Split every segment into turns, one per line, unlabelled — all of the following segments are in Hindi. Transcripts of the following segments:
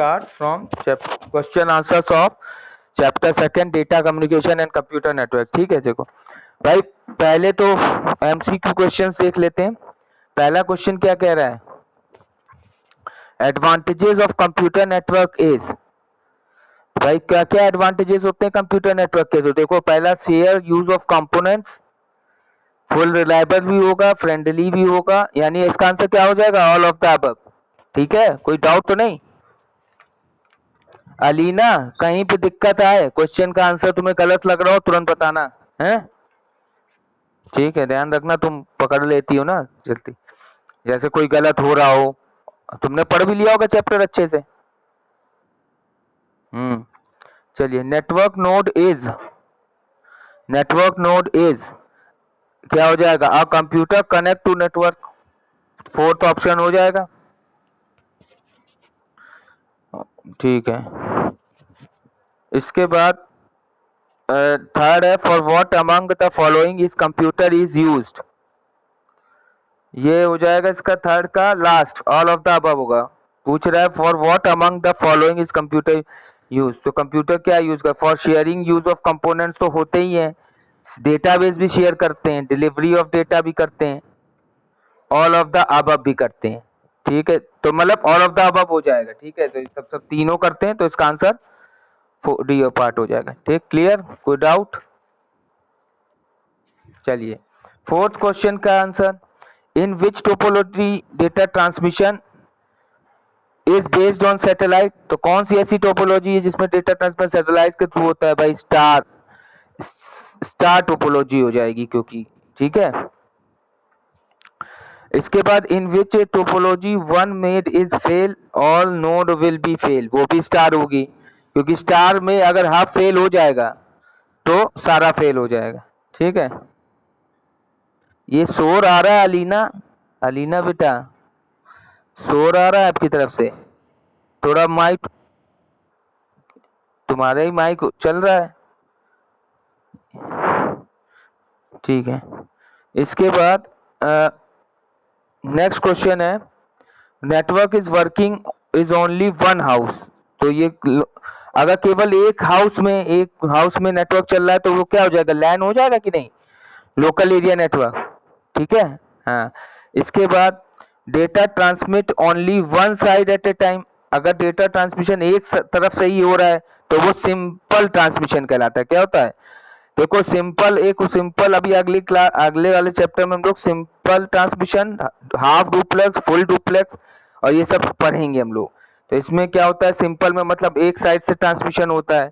start from question answers of chapter 2 data communication and computer network। ठीक है, देखो भाई पहले तो MCQ क्वेश्चंस देख लेते हैं। पहला क्वेश्चन क्या कह रहा है, advantages of computer network is. भाई क्या क्या एडवांटेजेस होते हैं कंप्यूटर नेटवर्क के, तो देखो पहला share use of components, full reliable भी होगा, फ्रेंडली भी होगा, यानी इसका आंसर क्या हो जाएगा, ऑल ऑफ द अबव। ठीक है, कोई डाउट तो नहीं। अलीना कहीं पे दिक्कत आए, क्वेश्चन का आंसर तुम्हें गलत लग रहा हो तुरंत बताना है। ठीक है, ध्यान रखना, तुम पकड़ लेती हो ना जल्दी, जैसे कोई गलत हो रहा हो। तुमने पढ़ भी लिया होगा चैप्टर अच्छे से। चलिए, नेटवर्क नोड इज क्या हो जाएगा, a computer connect to network, fourth option हो जाएगा। ठीक है, इसके बाद थर्ड है, for what among the following is computer is used. ये हो जाएगा इसका थर्ड का last, all of the above होगा। पूछ रहा है for what among the following is computer use, तो कंप्यूटर क्या यूज कर, for sharing use of components तो होते ही हैं, डेटाबेस भी शेयर करते हैं, डिलीवरी ऑफ डेटा भी करते हैं, ऑल ऑफ द अबव भी करते हैं। ठीक है, तो मतलब ऑल ऑफ द अबव हो जाएगा। ठीक है, तो सब तीनों करते हैं, तो इसका आंसर डी पार्ट हो जाएगा। ठीक, क्लियर, कोई डाउट। चलिए, फोर्थ क्वेश्चन का answer, in which topology data transmission is based on satellite, तो कौन सी ऐसी टोपोलॉजी है जिसमें डेटा ट्रांसमिशन सैटेलाइट के थ्रू होता है, भाई स्टार टोपोलॉजी हो जाएगी, क्योंकि ठीक है। इसके बाद in which topology one made is fail all node will be fail, वो भी स्टार होगी, क्योंकि स्टार में अगर हाफ फेल हो जाएगा तो सारा फेल हो जाएगा। ठीक है, ये शोर आ रहा है अलीना बेटा, शोर आ रहा है आपकी तरफ से, थोड़ा माइक, तुम्हारा ही माइक चल रहा है। ठीक है, इसके बाद नेक्स्ट क्वेश्चन है, network is working is only one house, तो ये अगर केवल एक हाउस में नेटवर्क चल रहा है तो वो क्या हो जाएगा, लैन हो जाएगा कि नहीं, लोकल एरिया नेटवर्क। ठीक है, हाँ। इसके बाद data transmit only one side at a time, अगर डेटा ट्रांसमिशन एक तरफ से ही हो रहा है तो वो सिंपल ट्रांसमिशन कहलाता है। क्या होता है, देखो सिंपल अभी अगले वाले चैप्टर में हम लोग simple transmission, half duplex, full duplex और ये सब पढ़ेंगे हम लोग। तो इसमें क्या होता है, सिंपल में मतलब एक साइड से ट्रांसमिशन होता है,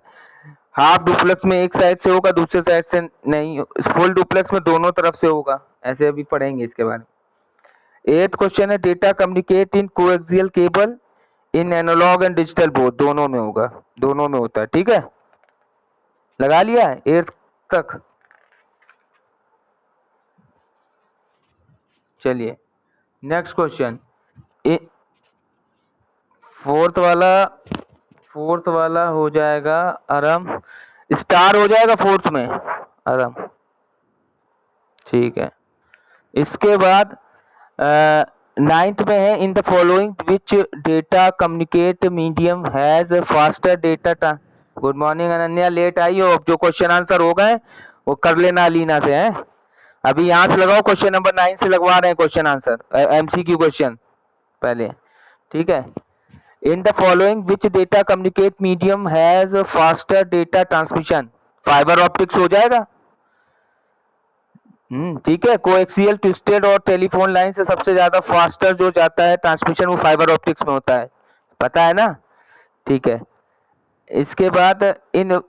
हाफ डुप्लेक्स में एक साइड से होगा, दूसरे साइड से नहीं, फुल डुप्लेक्स में दोनों तरफ से होगा। ऐसे अभी पढ़ेंगे इसके बारे में। एथ क्वेश्चन है, data communicate in coaxial cable in analogue and digital both, दोनों में होगा, दोनों में होता है। ठीक है, लगा लिया है 8th तक। चलिए, नेक्स्ट क्वेश्चन, फोर्थ वाला हो जाएगा आराम, स्टार हो जाएगा फोर्थ में आराम। ठीक है, इसके बाद 9th में है, in the following which data communicate medium has faster data. Good morning Ananya, late आई हो, अब जो क्वेश्चन आंसर हो गए वो कर लेना अलीना से है। अभी यहाँ से लगाओ, क्वेश्चन नंबर 9 से लगवा रहे हैं क्वेश्चन आंसर, MCQ क्वेश्चन पहले। ठीक है, in the following which data communicate medium has faster data transmission, fibre optics हो जाएगा। ठीक है, कोएक्सियल, ट्विस्टेड और टेलीफोन लाइन से सबसे ज्यादा फास्टर जो जाता है ट्रांसमिशन वो फाइबर ऑप्टिक्स में होता है, पता है ना। ठीक है, इसके बाद in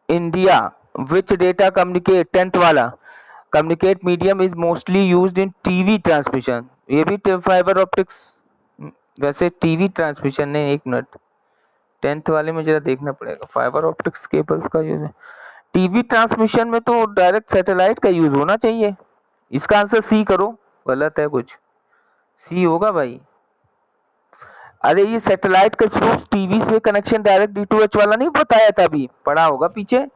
India which data communicate, 10th वाला, communicate medium is mostly used in TV transmission, ये भी फाइबर ऑप्टिक्स, वैसे टीवी ट्रांसमिशन ने, एक मिनट 10th वाले में जरा देखना पड़ेगा, फाइबर ऑप्टिक्स केबल्स का यूज है टीवी ट्रांसमिशन में, तो डायरेक्ट सैटेलाइट का यूज होना चाहिए। इसका आंसर सी करो, गलत है कुछ, सी होगा भाई। अरे ये सैटेलाइट के थ्रू टीवी से कनेक्शन डायरेक्ट D2H वाला नहीं बताया था, अभी पढ़ा होगा पीछे,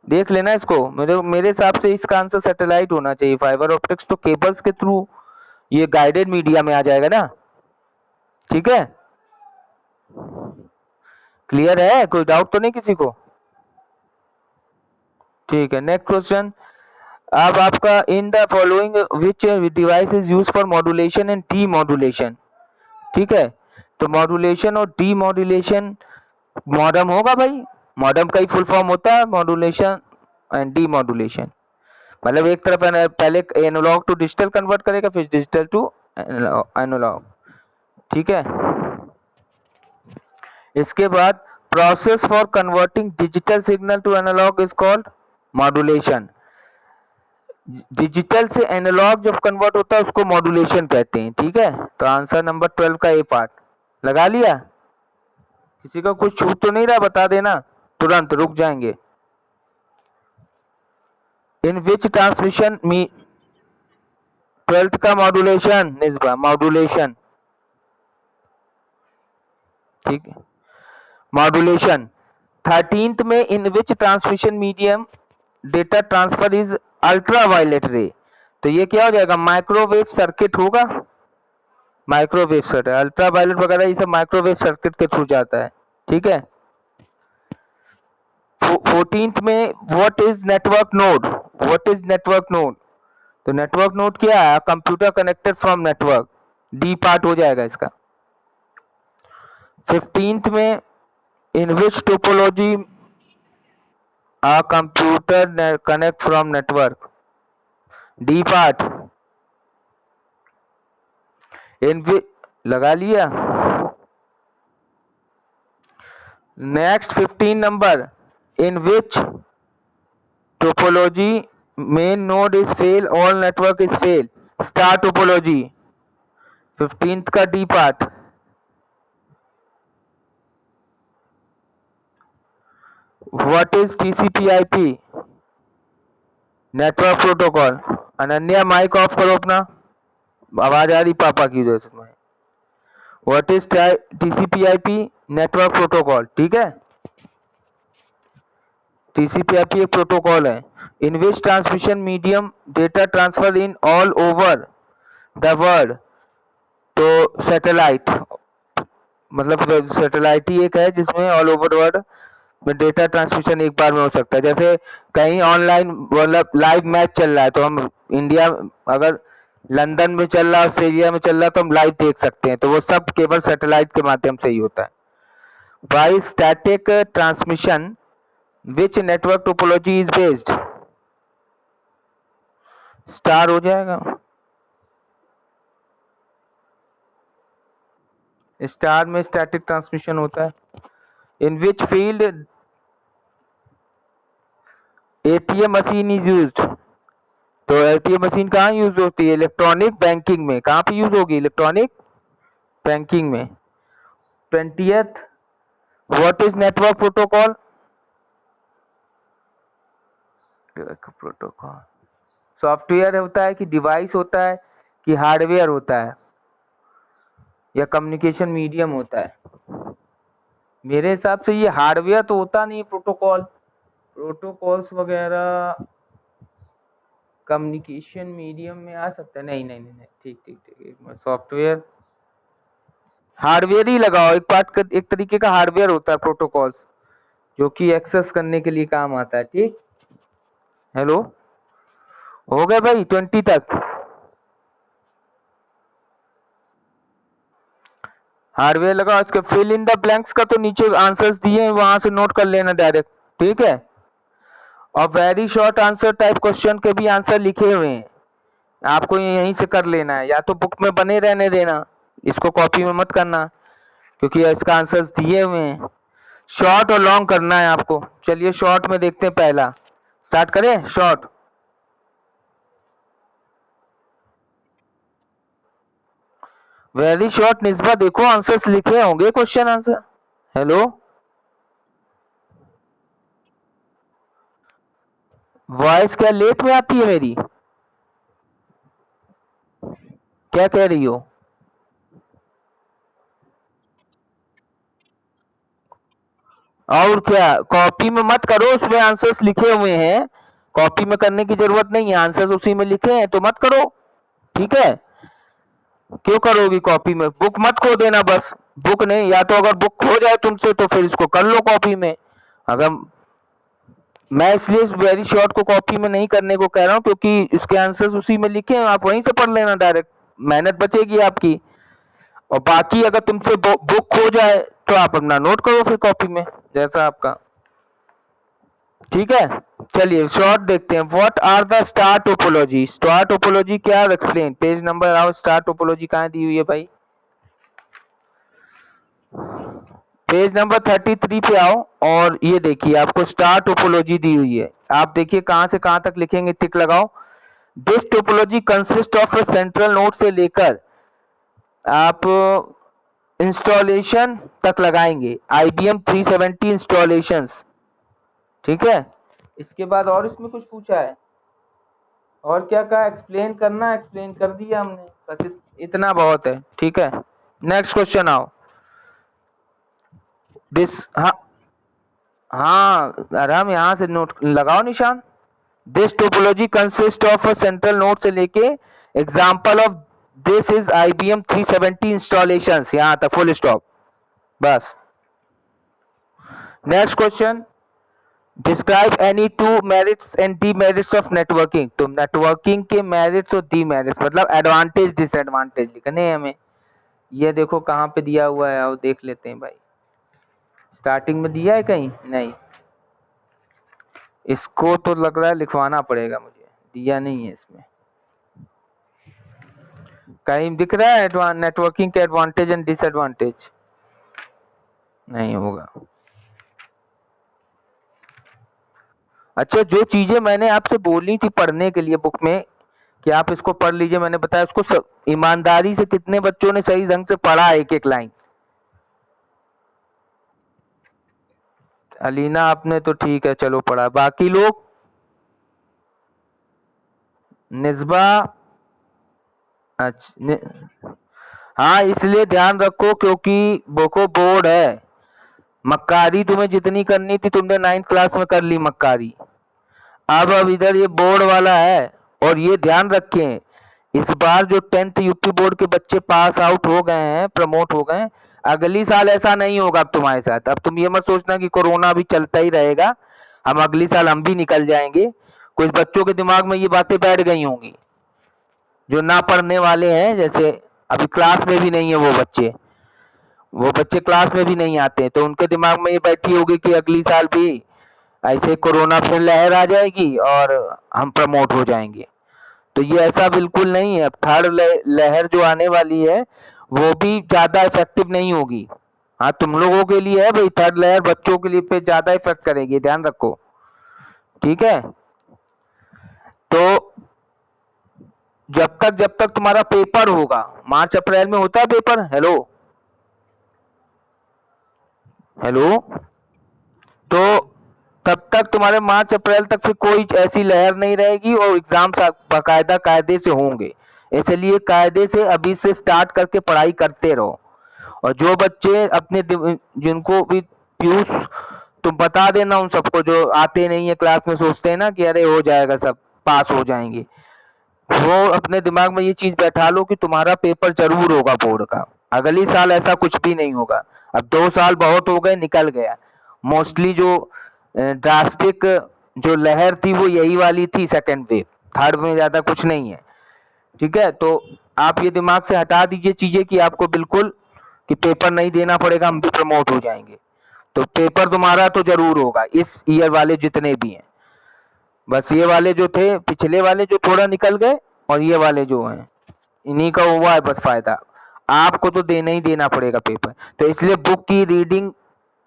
देख लेना इसको। मेरे हिसाब से इसका आंसर सैटेलाइट होना चाहिए, फाइबर ऑप्टिक्स तो केबल्स के थ्रू ये गाइडेड मीडिया में आ जाएगा ना। ठीक है, क्लियर है, कोई डाउट तो नहीं किसी को? ठीक है, नेक्स्ट क्वेश्चन। अब आपका इन the following which device is use for modulation and D modulation. ठीक है, तो मॉड्यूलेशन और डी मॉड्यूलेशन, मॉडम होगा भाई, मॉडम का ही फुल फॉर्म होता है मॉड्यूलेशन एंड डी मॉड्यूलेशन। मतलब एक तरफ पहले एनालॉग टू डिजिटल कन्वर्ट करेगा, फिर डिजिटल टू एनालॉग। ठीक है, इसके बाद process for converting digital signal to analogue is called modulation. Digital से एनालॉग जब कन्वर्ट होता है उसको मॉड्यूलेशन कहते हैं। ठीक है, तो आंसर नंबर 12 का ए पार्ट लगा लिया। किसी का कुछ छूट तो नहीं रहा, बता देना, तुरंत रुक जाएंगे। इन विच ट्रांसमिशन मी 12th का मॉड्यूलेशन, निस्बा मॉड्यूलेशन। ठीक है, मॉड्यूलेशन 13th में in which transmission medium data transfer is ultra violet ray. तो ये क्या हो जाएगा, माइक्रोवेव सर्किट होगा, माइक्रोवेव सर्किट, अल्ट्रा वायलेट वगैरह ये सब माइक्रोवेव सर्किट के थ्रू जाता है। ठीक है, 14th में what is network node, what is network node. तो नेटवर्क नोड क्या है, computer connected from network, D part हो जाएगा इसका। 15th में in which topology a computer connect from network, D part. इन लगा लिया। Next 15 number, in which topology main node is fail all network is fail, star topology. 15th का D part. What is TCP IP, network protocol. Ananya mic off करो अपना, आवाज आ रही पापा की उधर से। What is TCP IP, network protocol. ठीक है, टीसीपी/आईपी एक प्रोटोकॉल है। In which transmission medium data transfer in all over the world. तो सैटेलाइट, मतलब सैटेलाइट ही एक है जिसमें ऑल ओवर वर्ल्ड में डेटा ट्रांसमिशन एक बार में हो सकता है। जैसे कहीं ऑनलाइन मतलब लाइव मैच चल रहा है तो हम इंडिया, अगर लंदन में चल रहा है, ऑस्ट्रेलिया में चल रहा है, तो हम लाइव देख सकते हैं। तो वो सब केवल सैटेलाइट के माध्यम से ही होता है। By static transmission which network topology is based, star हो जाएगा। स्टार में स्टैटिक ट्रांसमिशन होता है। In which field ATM machine is used. तो एटीएम मशीन कहाँ यूज होती है, इलेक्ट्रॉनिक बैंकिंग में। कहाँ पे यूज होगी, इलेक्ट्रॉनिक बैंकिंग में। 20th, what is network protocol, protocol software होता है कि डिवाइस होता है कि हार्डवेयर होता है या कम्युनिकेशन मीडियम होता है। मेरे हिसाब से ये हार्डवेयर तो होता नहीं, प्रोटोकॉल, प्रोटोकॉल्स वगैरह कम्युनिकेशन मीडियम में आ सकता है। नहीं नहीं नहीं, ठीक ठीक ठीक, एक मिनट, सॉफ्टवेयर हार्डवेयर ही लगाओ, एक पार्ट, एक तरीके का हार्डवेयर होता है प्रोटोकॉल्स, जो कि एक्सेस करने के लिए काम आता है। ठीक, हेलो, हो गए भाई 20 तक। हार्डवेयर लगाओ। इसके फिल इन द ब्लैंक्स का तो नीचे आंसर्स दिए हैं, वहां से नोट कर लेना डायरेक्ट। ठीक है, और very short answer type question के भी आंसर लिखे हुए हैं, आपको यहीं से कर लेना है, या तो बुक में बने रहने देना, इसको कॉपी में मत करना क्योंकि इसका आंसर्स दिए हुए हैं। शॉर्ट और लॉन्ग करना है आपको। चलिए शॉर्ट में देखते हैं, पहला स्टार्ट करें। शॉर्ट, वेरी शॉर्ट, निस्बा देखो आंसर्स लिखे होंगे, क्वेश्चन आंसर। हेलो, वॉइस क्या लेट में आती है मेरी, क्या कह रही हो? और क्या, कॉपी में मत करो, उसमें आंसर्स लिखे हुए हैं, कॉपी में करने की जरूरत नहीं है, आंसर्स उसी में लिखे हैं तो मत करो। ठीक है, क्यों करोगी कॉपी में, बुक मत खो देना, बस बुक नहीं, या तो अगर बुक हो जाए तुमसे तो फिर इसको कर लो कॉपी में। अगर मैं इसलिए वेरी शॉर्ट को कॉपी में नहीं करने को कह रहा हूँ क्योंकि इसके आंसर्स उसी में लिखे हैं, आप वहीं से पढ़ लेना डायरेक्ट, मेहनत बचेगी आपकी। और बाकी अगर तुमसे बुक हो जाए तो आप अपना नोट करो फिर कॉपी में, जैसा आपका ठीक है। चलिए शॉर्ट देखते हैं। What are the star topology, star topology क्या, एक्सप्लेन। पेज नंबर आओ, स्टार टोपोलॉजी कहाँ दी हुई है भाई, पेज नंबर 33 पे आओ और ये देखिए आपको स्टार टोपोलॉजी दी हुई है। आप देखिए कहां से कहां तक लिखेंगे, टिक लगाओ। This topology consist of a central node से लेकर आप इंस्टॉलेशन तक लगाएंगे, IBM 370 इंस्टॉलेशंस, ठीक है। इसके बाद और इसमें कुछ पूछा है, और क्या कहा, एक्सप्लेन करना, एक्सप्लेन कर दिया हमने, बस इतना बहुत है, ठीक है। नेक्स्ट क्वेश्चन आओ। दिस, हाँ हाँ आराम, यहाँ से नोट लगाओ निशान। This topology consist of a central node से लेके example of this is IBM 370 installation, यहाँ तक फुल स्टॉप, बस। Next question, describe any two merits and demerits of networking. तो नेटवर्किंग के मेरिट्स और डीमेरिट्स मतलब एडवांटेज डिसएडवांटेज लिखने हैं हमें। ये देखो कहाँ पे दिया हुआ है, आओ देख लेते हैं भाई। स्टार्टिंग में दिया है कहीं, नहीं, इसको तो लग रहा है लिखवाना पड़ेगा मुझे, दिया नहीं है इसमें। कहीं दिख रहा है नेटवर्किंग के एडवांटेज एंड डिसएडवांटेज, नहीं होगा। अच्छा, जो चीजें मैंने आपसे बोली थी पढ़ने के लिए बुक में कि आप इसको पढ़ लीजिए, मैंने बताया उसको ईमानदारी से कितने बच्चों ने सही ढंग से पढ़ा एक एक लाइन। अलीना आपने तो ठीक है चलो पढ़ा, बाकी लोग, निस्बा, अच्छा हाँ, इसलिए ध्यान रखो क्योंकि बोको बोर्ड है। मक्कारी तुम्हें जितनी करनी थी तुमने 9th क्लास में कर ली मक्कारी, अब इधर ये बोर्ड वाला है। और ये ध्यान रखें, इस बार जो 10th यूपी बोर्ड के बच्चे पास आउट हो गए हैं, प्रमोट हो गए हैं, अगली साल ऐसा नहीं होगा अब तुम्हारे साथ। अब तुम ये मत सोचना कि कोरोना भी चलता ही रहेगा, हम अगली साल हम भी निकल जाएंगे। कुछ बच्चों के दिमाग में ये बातें बैठ गई होंगी जो ना पढ़ने वाले हैं, जैसे अभी क्लास में भी नहीं है वो बच्चे क्लास में भी नहीं आते हैं, तो उनके दिमाग में ये बैठी होगी कि अगली साल भी ऐसे कोरोना फिर लहर आ जाएगी और हम प्रमोट हो जाएंगे। तो ये ऐसा बिल्कुल नहीं है। अब थर्ड लहर जो आने वाली है वो भी ज्यादा इफेक्टिव नहीं होगी। हाँ, तुम लोगों के लिए है भाई, थर्ड लहर बच्चों के लिए पे ज्यादा इफेक्ट करेगी, ध्यान रखो, ठीक है। तो जब तक तुम्हारा पेपर होगा, मार्च अप्रैल में होता है पेपर, हेलो हेलो, तो तब तक तुम्हारे मार्च अप्रैल तक फिर कोई ऐसी लहर नहीं रहेगी और एग्जाम बाकायदा कायदे से होंगे। इसलिए कायदे से अभी से स्टार्ट करके पढ़ाई करते रहो। और जो बच्चे अपने जिनको भी पीयूष, तुम बता देना उन सबको जो आते नहीं है क्लास में, सोचते हैं ना कि अरे हो जाएगा सब, पास हो जाएंगे, वो अपने दिमाग में ये चीज बैठा लो कि तुम्हारा पेपर जरूर होगा बोर्ड का, अगली साल ऐसा कुछ भी नहीं होगा। अब 2 साल बहुत हो गए, निकल गया। मोस्टली जो ड्रास्टिक जो लहर थी वो यही वाली थी, सेकेंड वेव, थर्ड में ज्यादा कुछ नहीं है, ठीक है। तो आप ये दिमाग से हटा दीजिए चीजें कि आपको बिल्कुल कि पेपर नहीं देना पड़ेगा, हम भी प्रमोट हो जाएंगे। तो पेपर तुम्हारा तो जरूर होगा इस ईयर वाले जितने भी हैं, बस ये वाले जो थे पिछले वाले जो थोड़ा निकल गए और ये वाले जो हैं इन्हीं का हुआ है बस फायदा। आपको तो देना ही देना पड़ेगा पेपर, तो इसलिए बुक की रीडिंग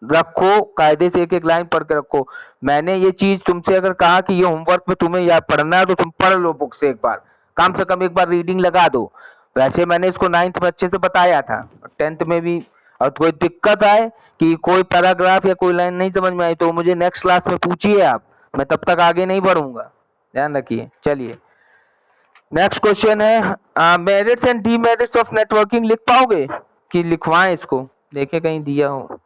रखो, कायदे से एक एक लाइन पढ़ के रखो। मैंने ये चीज तुमसे अगर कहा कि ये होमवर्क में तुम्हें याद पढ़ना है तो तुम पढ़ लो बुक से एक बार, कम से कम एक बार रीडिंग लगा दो। वैसे मैंने इसको 9th में अच्छे से बताया था, 10th में भी। और कोई दिक्कत आए कि कोई पैराग्राफ या कोई लाइन नहीं समझ में आई तो मुझे नेक्स्ट क्लास में पूछिए आप, मैं तब तक आगे नहीं बढ़ूंगा, ध्यान रखिए। चलिए नेक्स्ट क्वेश्चन है, merits and demerits of networking लिख पाओगे कि लिखवाएं इसको, देखे कहीं दिया हो।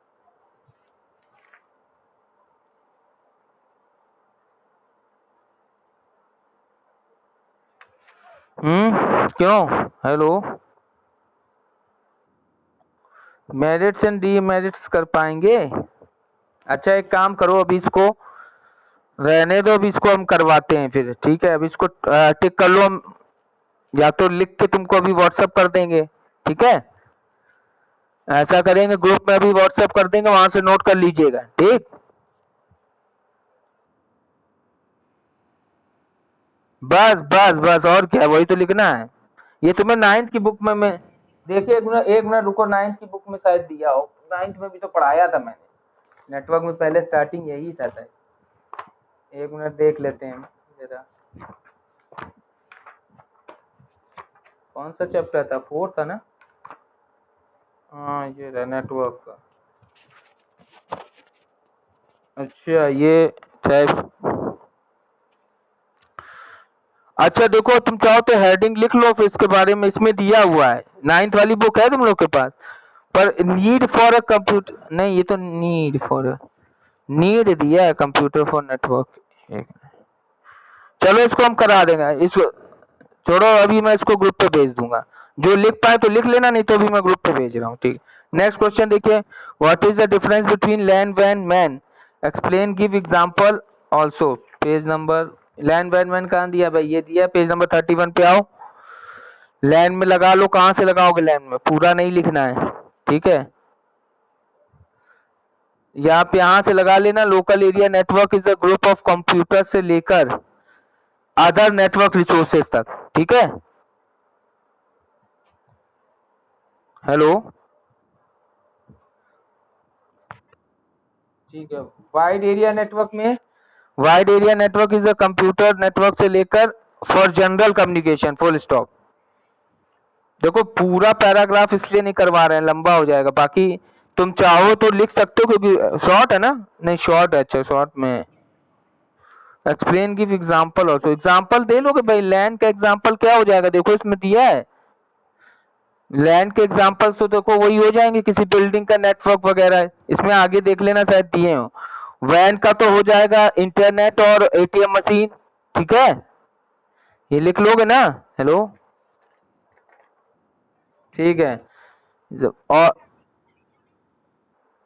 क्यों, हेलो, मेरिट्स एंड डीमेरिट्स कर पाएंगे? अच्छा एक काम करो, अभी इसको रहने दो, अभी इसको हम करवाते हैं फिर, ठीक है? अभी इसको टिक कर लो, हम या तो लिख के तुमको अभी व्हाट्सएप कर देंगे, ठीक है? ऐसा करेंगे, ग्रुप में अभी व्हाट्सएप कर देंगे, वहां से नोट कर लीजिएगा, ठीक? बस बस बस, और क्या, वही तो लिखना है। ये तुम्हें नाइन्थ की बुक में मैं देखिए, एक मिनट रुको, नाइन्थ की बुक में शायद दिया हो, नाइन्थ में भी तो पढ़ाया था मैंने, नेटवर्क में पहले स्टार्टिंग यही था शायद। एक मिनट देख लेते हैं जरा, कौन सा चैप्टर था, 4 था ना? हाँ ये रहा नेटवर्क का। अच्छा ये टाइप, अच्छा देखो, तुम चाहो तो हेडिंग लिख लो फिर इसके बारे में, इसमें दिया हुआ है, नाइन्थ वाली बुक है तुम लोग के पास। पर नीड फॉर अ कंप्यूटर नहीं, ये तो नीड दिया है कंप्यूटर फॉर नेटवर्क। चलो इसको हम करा देंगे, इसको छोड़ो, अभी मैं इसको ग्रुप पे भेज दूंगा, जो लिख पाए तो लिख लेना, नहीं तो अभी मैं ग्रुप पे भेज रहा हूँ, ठीक? नेक्स्ट क्वेश्चन देखिए, what is the difference between LAN वैन MAN, explain give example also. Page number, LAN वैन मैन कहाँ दिया भाई, ये दिया पेज नंबर 31 पे आओ, लैंड में लगा लो, कहाँ से लगाओगे लैंड में, पूरा नहीं लिखना है, ठीक है? यहाँ पे यहाँ से लगा लेना, local area network is a group of computer से लेकर अदर नेटवर्क रिसोर्सेज तक, ठीक है? हेलो, ठीक है। Wide area network is a computer network से लेकर for general communication, full stop. देखो पूरा पैराग्राफ इसलिए नहीं करवा रहे हैं, लंबा हो जाएगा, बाकी तुम चाहो तो लिख सकते हो, क्योंकि शॉर्ट है ना, नहीं शॉर्ट है, अच्छा शॉर्ट में explain give example also, example दे लोगे भाई, लैंड का एग्जांपल क्या हो जाएगा, देखो इसमें दिया है, लैंड के एग्जांपल्स तो देखो वही हो जाएंगे, किसी बिल्डिंग का नेटवर्क वगैरह, इसमें आगे देख लेना शायद दिए हो। वैन का तो हो जाएगा इंटरनेट और एटीएम मशीन, ठीक है? ये लिख लोगे ना? हेलो, ठीक है। और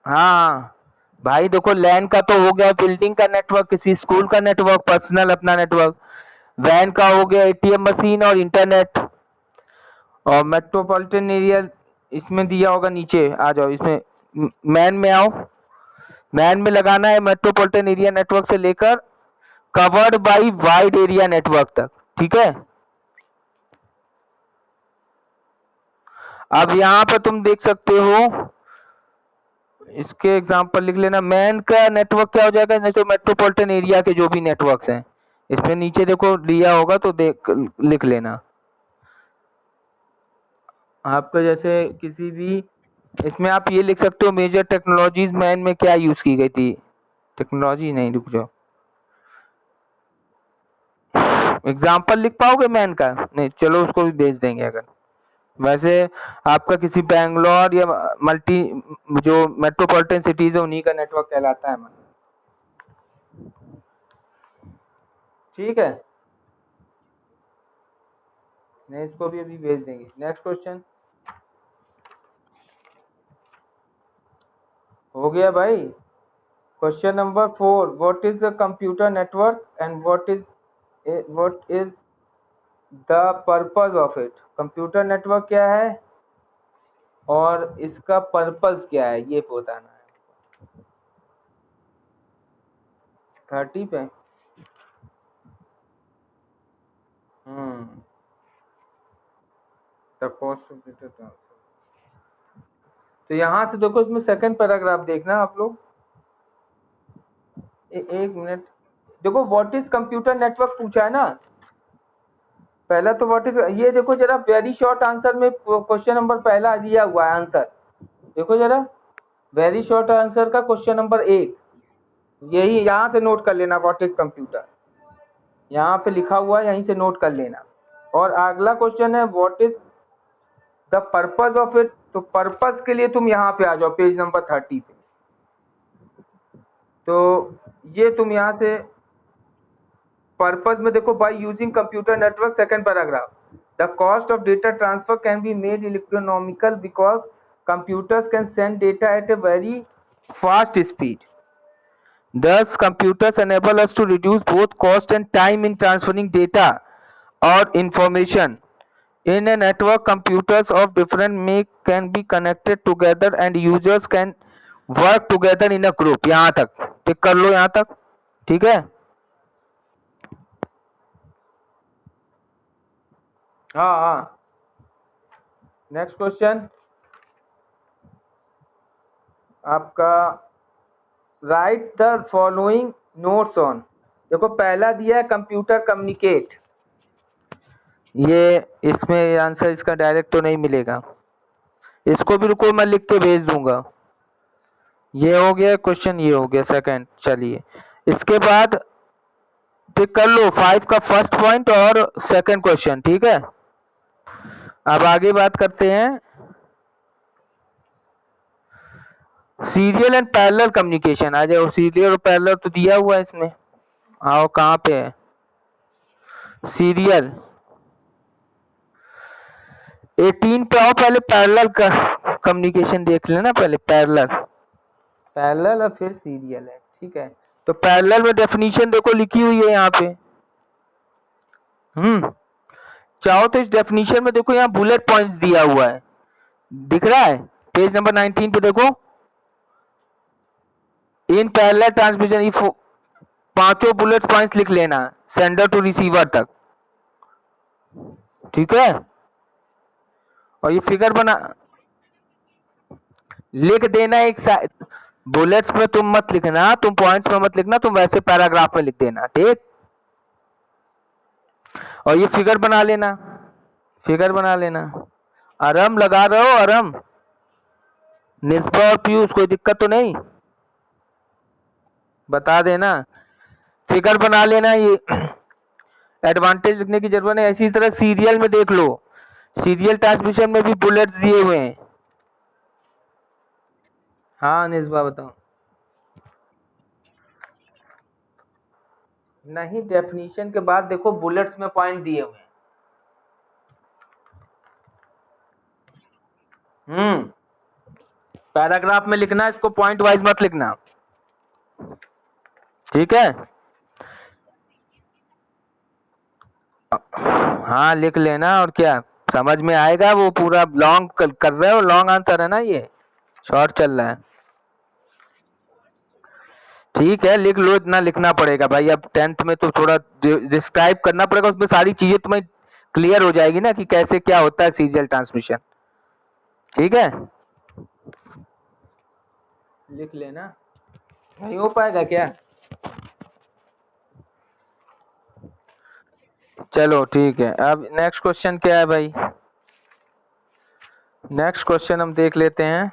हाँ भाई देखो, लैन का तो हो गया बिल्डिंग का नेटवर्क, किसी स्कूल का नेटवर्क, पर्सनल अपना नेटवर्क। वैन का हो गया एटीएम मशीन और इंटरनेट। और मेट्रोपॉलिटन एरिया इसमें दिया होगा, नीचे आ जाओ, इसमें मैन में आओ, मैन में लगाना है मेट्रोपॉलिटन एरिया नेटवर्क से लेकर covered by wide area network तक, ठीक है? अब यहाँ पर तुम देख सकते हो, इसके एग्जांपल लिख लेना, मैन का नेटवर्क क्या हो जाएगा, नहीं तो मेट्रोपॉलिटन एरिया के जो भी नेटवर्क्स हैं, इसमें नीचे देखो दिया होगा तो देख लिख लेना। आपका जैसे किसी भी, इसमें आप ये लिख सकते हो, मेजर टेक्नोलॉजीज मैन में क्या यूज की गई थी, टेक्नोलॉजी नहीं, रुक जाओ, एग्जांपल लिख पाओगे मैन का? नहीं, चलो उसको भी भेज देंगे अगर, वैसे आपका किसी बैंगलोर या मल्टी जो मेट्रोपॉलिटन सिटीज है उन्हीं का नेटवर्क कहलाता है, ठीक है? नहीं, इसको भी अभी भेज देंगे। नेक्स्ट क्वेश्चन हो गया भाई। Question number 4, what is the computer network and what is the purpose of it. Computer network क्या है और इसका पर्पस क्या है, ये बताना है। 30 पे, the cost of data transfer. तो यहाँ से देखो, इसमें सेकंड पैराग्राफ देखना आप लोग, एक मिनट देखो, व्हाट इज कंप्यूटर नेटवर्क पूछा है ना, पहला तो व्हाट इज, ये देखो जरा, वेरी शॉर्ट आंसर में क्वेश्चन नंबर पहला दिया हुआ है आंसर, देखो जरा, वेरी शॉर्ट आंसर का क्वेश्चन नंबर 1, यही यहाँ से नोट कर लेना, व्हाट इज कंप्यूटर, यहाँ पे लिखा हुआ है, यहीं से नोट कर लेना। और अगला क्वेश्चन है what is the purpose of it, तो पर्पस के लिए तुम यहाँ पे आ जाओ, पेज नंबर 30 पे, तो ये तुम यहाँ से पर्पस में देखो, by using computer network, second paragraph, the cost of data transfer can be made economical because computers can send data at a very fast speed. Thus, computers enable us to reduce both cost and time in transferring data or information. In a network, computers of different make can be connected together and users can work together in a group. यहाँ तक टिक कर लो, यहाँ तक ठीक है. हाँ. नेक्स्ट क्वेश्चन आपका, right the following notes on. देखो पहला दिया है कंप्यूटर कम्युनिकेट. ये इसमें आंसर इसका डायरेक्ट तो नहीं मिलेगा, इसको भी रुको मैं लिख के भेज दूंगा. ये हो गया क्वेश्चन, ये हो गया सेकंड. चलिए इसके बाद टिक कर लो 5 का फर्स्ट पॉइंट और सेकंड क्वेश्चन. ठीक है, अब आगे बात करते हैं सीरियल एंड पैरेलल कम्युनिकेशन. आ जाओ, सीरियल और पैरेलल तो दिया हुआ है इसमें. आओ कहाँ पे है सीरियल. 18 पे आओ, पहले पैरेलल का कम्युनिकेशन देख लेना. पहले पैरेलल और फिर सीरियल है. ठीक है, तो पैरेलल में डेफिनेशन देखो लिखी हुई है यहाँ पे. चाहो तो इस डेफिनेशन में देखो, यहाँ बुलेट पॉइंट्स दिया हुआ है, दिख रहा है पेज नंबर 19 पे. देखो इन पैरेलल ट्रांसमिशन पांचों बुलेट पॉइंट्स लिख लेना सेंडर टू रिसीवर तक. ठीक है, और ये फिगर बना लिख देना. एक बुलेट्स में तुम मत लिखना, तुम पॉइंट्स में मत लिखना, तुम वैसे पैराग्राफ में लिख देना. ठीक, और ये फिगर बना लेना. आराम लगा रहे हो, आराम. निस्बा और पीयूष कोई दिक्कत तो नहीं, बता देना. फिगर बना लेना. ये एडवांटेज लिखने की जरूरत नहीं. इसी तरह सीरियल में देख लो, सीरियल ट्रांसमिशन में भी बुलेट्स दिए हुए हैं. हाँ निस्बा बताओ. नहीं, डेफिनेशन के बाद देखो बुलेट्स में पॉइंट दिए हुए हैं. पैराग्राफ में लिखना, इसको पॉइंट वाइज मत लिखना. ठीक है, हाँ लिख लेना. और क्या समझ में आएगा, वो पूरा लॉन्ग कर रहे हो, लॉन्ग आंसर है ना, ये शॉर्ट चल रहा है. ठीक है, लिख लो. इतना लिखना पड़ेगा भाई, अब 10th में तो थोड़ा डिस्क्राइब करना पड़ेगा. उसमें सारी चीजें तुम्हें क्लियर हो जाएगी ना कि कैसे क्या होता है सीरियल ट्रांसमिशन. ठीक है, लिख लेना. नहीं हो पाएगा क्या? चलो ठीक है. अब नेक्स्ट क्वेश्चन क्या है भाई? नेक्स्ट क्वेश्चन हम देख लेते हैं.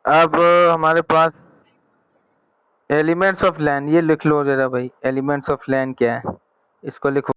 अब हमारे पास एलिमेंट्स ऑफ लैन, ये लिख लो जरा भाई. एलिमेंट्स ऑफ लैन क्या है, इसको लिखो.